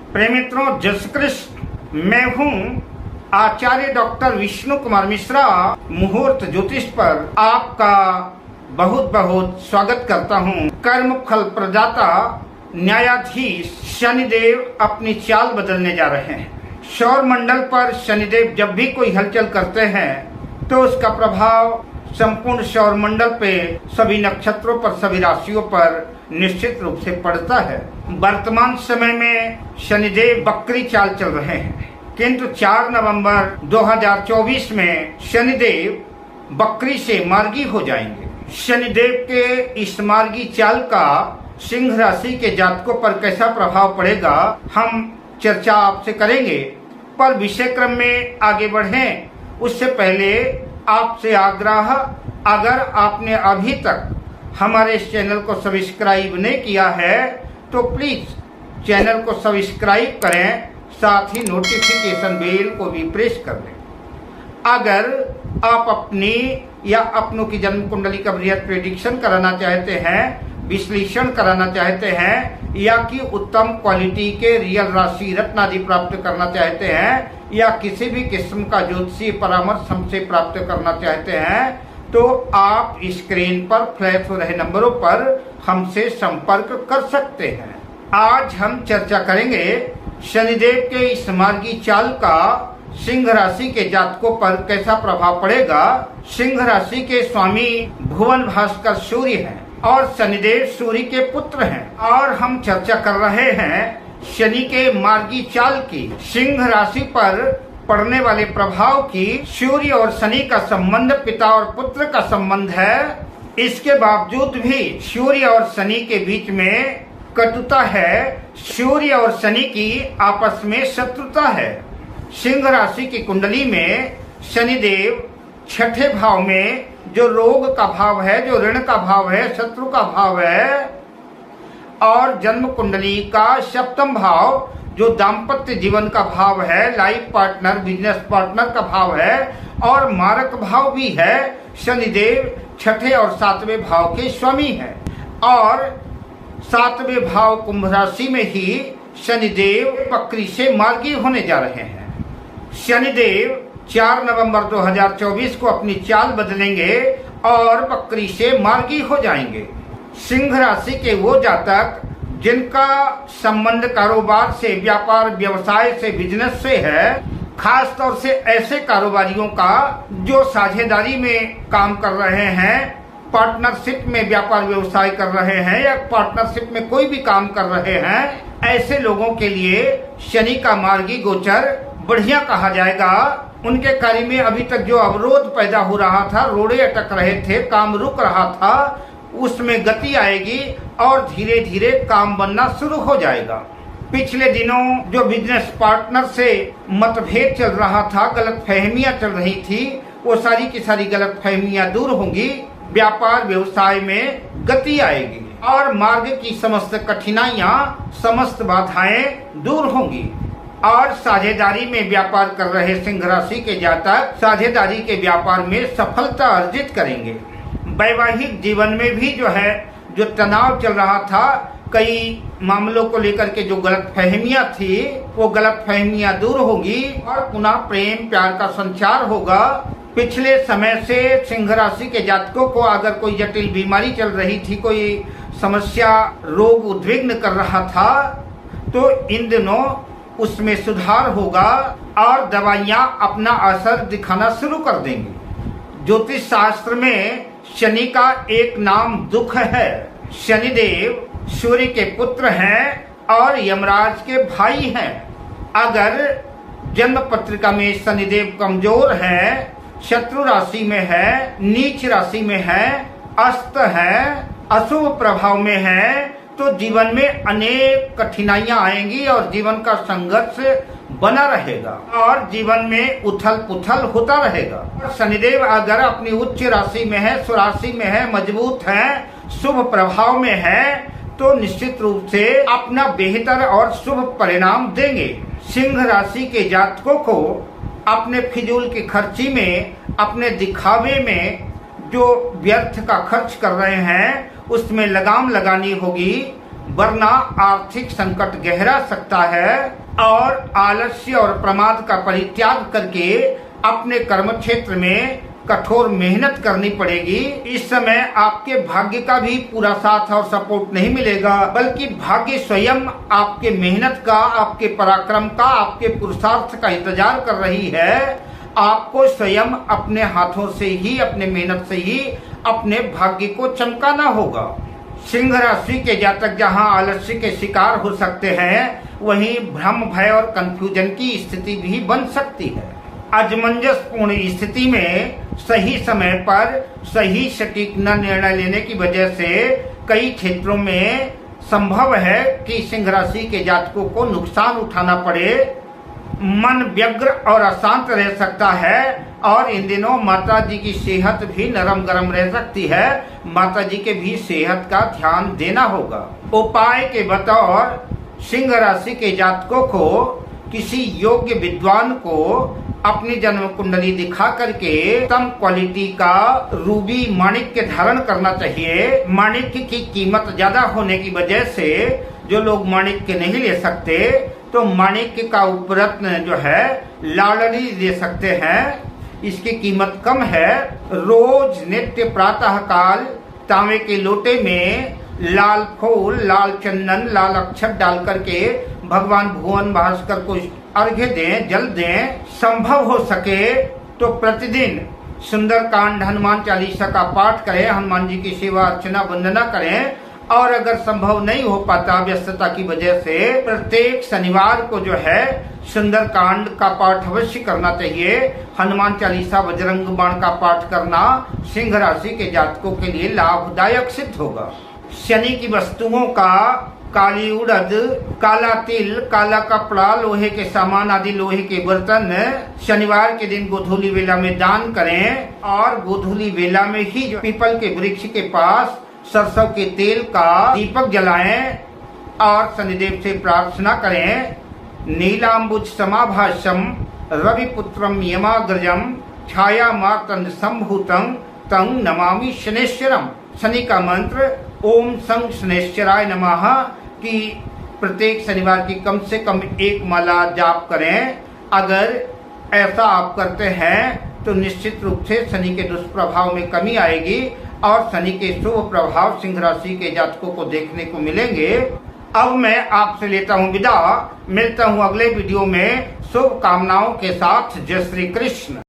प्रेम मित्रों, जय श्री कृष्ण। मैं हूँ आचार्य डॉक्टर विष्णु कुमार मिश्रा। मुहूर्त ज्योतिष पर आपका बहुत बहुत स्वागत करता हूँ। कर्म फल प्रदाता न्यायाधीश शनिदेव अपनी चाल बदलने जा रहे हैं। सौर मंडल पर शनिदेव जब भी कोई हलचल करते हैं तो उसका प्रभाव संपूर्ण सौर मंडल पे सभी नक्षत्रों पर, सभी राशियों पर निश्चित रूप से पड़ता है। वर्तमान समय में शनिदेव बकरी चाल चल रहे हैं, किंतु 4 नवंबर 2024 में शनिदेव बकरी से मार्गी हो जाएंगे। शनिदेव के इस मार्गी चाल का सिंह राशि के जातकों पर कैसा प्रभाव पड़ेगा, हम चर्चा आपसे करेंगे। पर विषय क्रम में आगे बढ़ें उससे पहले आपसे आग्रह, अगर आपने अभी तक हमारे इस चैनल को सब्सक्राइब नहीं किया है तो प्लीज चैनल को सब्सक्राइब करें, साथ ही नोटिफिकेशन बेल को भी प्रेस कर दें। अगर आप अपनी या अपनों की जन्म कुंडली का बृहद प्रेडिक्शन कराना चाहते हैं, विश्लेषण कराना चाहते हैं, या कि उत्तम क्वालिटी के रियल राशि रत्न आदि प्राप्त करना चाहते हैं, या किसी भी किस्म का ज्योतिषीय परामर्श हमसे प्राप्त करना चाहते हैं, तो आप स्क्रीन पर फ्लैश हो रहे नंबरों पर हमसे संपर्क कर सकते हैं। आज हम चर्चा करेंगे शनिदेव के इस मार्गी चाल का सिंह राशि के जातकों पर कैसा प्रभाव पड़ेगा। सिंह राशि के स्वामी भुवन भास्कर सूर्य हैं और शनिदेव सूर्य के पुत्र हैं, और हम चर्चा कर रहे हैं शनि के मार्गी चाल की, सिंह राशि पर पड़ने वाले प्रभाव की। सूर्य और शनि का संबंध पिता और पुत्र का संबंध है, इसके बावजूद भी सूर्य और शनि के बीच में कटुता है, सूर्य और शनि की आपस में शत्रुता है। सिंह राशि की कुंडली में शनिदेव छठे भाव में, जो रोग का भाव है, जो ऋण का भाव है, शत्रु का भाव है, और जन्म कुंडली का सप्तम भाव जो दाम्पत्य जीवन का भाव है, लाइफ पार्टनर, बिजनेस पार्टनर का भाव है, और मारक भाव भी है। शनिदेव छठे और सातवें भाव के स्वामी है, और सातवें भाव कुंभ राशि में ही शनिदेव बकरी से मार्गी होने जा रहे हैं। शनिदेव 4 नवंबर 2024 को अपनी चाल बदलेंगे और बकरी से मार्गी हो जाएंगे। सिंह राशि के वो जातक जिनका संबंध कारोबार से, व्यापार व्यवसाय से, बिजनेस से है, खास तौर से ऐसे कारोबारियों का जो साझेदारी में काम कर रहे हैं, पार्टनरशिप में व्यापार व्यवसाय कर रहे हैं, या पार्टनरशिप में कोई भी काम कर रहे हैं, ऐसे लोगों के लिए शनि का मार्गी गोचर बढ़िया कहा जाएगा। उनके कार्य में अभी तक जो अवरोध पैदा हो रहा था, रोड़े अटक रहे थे, काम रुक रहा था, उसमें गति आएगी और धीरे धीरे काम बनना शुरू हो जाएगा। पिछले दिनों जो बिजनेस पार्टनर से मतभेद चल रहा था, गलतफहमियां चल रही थी, वो सारी की सारी गलतफहमियां दूर होंगी, व्यापार व्यवसाय में गति आएगी और मार्ग की समस्त कठिनाइयां, समस्त बाधाएं दूर होंगी। और साझेदारी में व्यापार कर रहे सिंह राशि के जातक साझेदारी के व्यापार में सफलता अर्जित करेंगे। वैवाहिक जीवन में भी जो तनाव चल रहा था, कई मामलों को लेकर के जो गलतफहमियां थी, वो गलतफहमियां दूर होगी और पुनः प्रेम प्यार का संचार होगा। पिछले समय से सिंह राशि के जातकों को अगर कोई जटिल बीमारी चल रही थी, कोई समस्या, रोग उद्विग्न कर रहा था, तो इन दिनों उसमें सुधार होगा और दवाइयां अपना असर दिखाना शुरू कर देंगी। ज्योतिष शास्त्र में शनि का एक नाम दुख है। शनिदेव सूर्य के पुत्र हैं और यमराज के भाई हैं। अगर जन्म पत्रिका में शनिदेव कमजोर है, शत्रु राशि में है, नीच राशि में है, अस्त है, अशुभ प्रभाव में है, तो जीवन में अनेक कठिनाइयां आएंगी और जीवन का संघर्ष बना रहेगा और जीवन में उथल पुथल होता रहेगा। और शनिदेव अगर अपनी उच्च राशि में है, स्वराशि में है, मजबूत है, शुभ प्रभाव में है, तो निश्चित रूप से अपना बेहतर और शुभ परिणाम देंगे। सिंह राशि के जातकों को अपने फिजूल की खर्ची में, अपने दिखावे में जो व्यर्थ का खर्च कर रहे हैं, उसमें लगाम लगानी होगी। वरना आर्थिक संकट गहरा सकता है और आलस्य और प्रमाद का परित्याग करके अपने कर्म क्षेत्र में कठोर मेहनत करनी पड़ेगी। इस समय आपके भाग्य का भी पूरा साथ और सपोर्ट नहीं मिलेगा, बल्कि भाग्य स्वयं आपके मेहनत का, आपके पराक्रम का, आपके पुरुषार्थ का इंतजार कर रही है। आपको स्वयं अपने हाथों से ही, अपने मेहनत से ही अपने भाग्य को चमकाना होगा। सिंह राशि के जातक जहां आलस्य के शिकार हो सकते हैं, वहीं भ्रम, भय और कंफ्यूजन की स्थिति भी बन सकती है। अजमंजसपूर्ण स्थिति में सही समय पर सही सटीक न निर्णय लेने की वजह से कई क्षेत्रों में संभव है कि सिंह राशि के जातकों को नुकसान उठाना पड़े। मन व्यग्र और अशांत रह सकता है और इन दिनों माता जी की सेहत भी नरम गरम रह सकती है। माता जी के भी सेहत का ध्यान देना होगा। उपाय के बतौर सिंह राशि के जातकों को किसी योग्य विद्वान को अपनी जन्म कुंडली दिखा करके उत्तम क्वालिटी का रूबी माणिक्य धारण करना चाहिए। माणिक्य की कीमत ज्यादा होने की वजह से जो लोग माणिक्य नहीं ले सकते, तो माणिक्य का उपरत्न जो है लालड़ी ले सकते हैं। इसकी कीमत कम है। रोज नित्य प्रातः काल तांबे के लोटे में लाल फूल, लाल चंदन, लाल अक्षत डाल करके भगवान भुवन भास्कर को अर्घ्य दें, जल दें। संभव हो सके तो प्रतिदिन सुंदरकांड, हनुमान चालीसा का पाठ करें, हनुमान जी की सेवा अर्चना वंदना करें। और अगर संभव नहीं हो पाता व्यस्तता की वजह से, प्रत्येक शनिवार को जो है सुंदरकांड का पाठ अवश्य करना चाहिए। हनुमान चालीसा, बजरंग बाण का पाठ करना सिंह राशि के जातकों के लिए लाभदायक सिद्ध होगा। शनि की वस्तुओं का काली उड़द, काला तिल, काला कपड़ा, लोहे के सामान आदि लोहे के बर्तन शनिवार के दिन गोधूली वेला में दान करें। और गोधूली वेला में ही पीपल के वृक्ष के पास सरसों के तेल का दीपक जलाएं और शनिदेव से प्रार्थना करें। नीलांबुज समाभासम रविपुत्रम यमाग्रजम छाया मार्तंड संभूतं तं नमामि शनेश्वरम। शनि का मंत्र ओम सं शनेश्वराय नमः की प्रत्येक शनिवार की कम से कम एक माला जाप करें। अगर ऐसा आप करते हैं तो निश्चित रूप से शनि के दुष्प्रभाव में कमी आएगी और शनि के शुभ प्रभाव सिंह राशि के जातकों को देखने को मिलेंगे। अब मैं आपसे लेता हूँ विदा। मिलता हूँ अगले वीडियो में शुभ कामनाओं के साथ। जय श्री कृष्ण।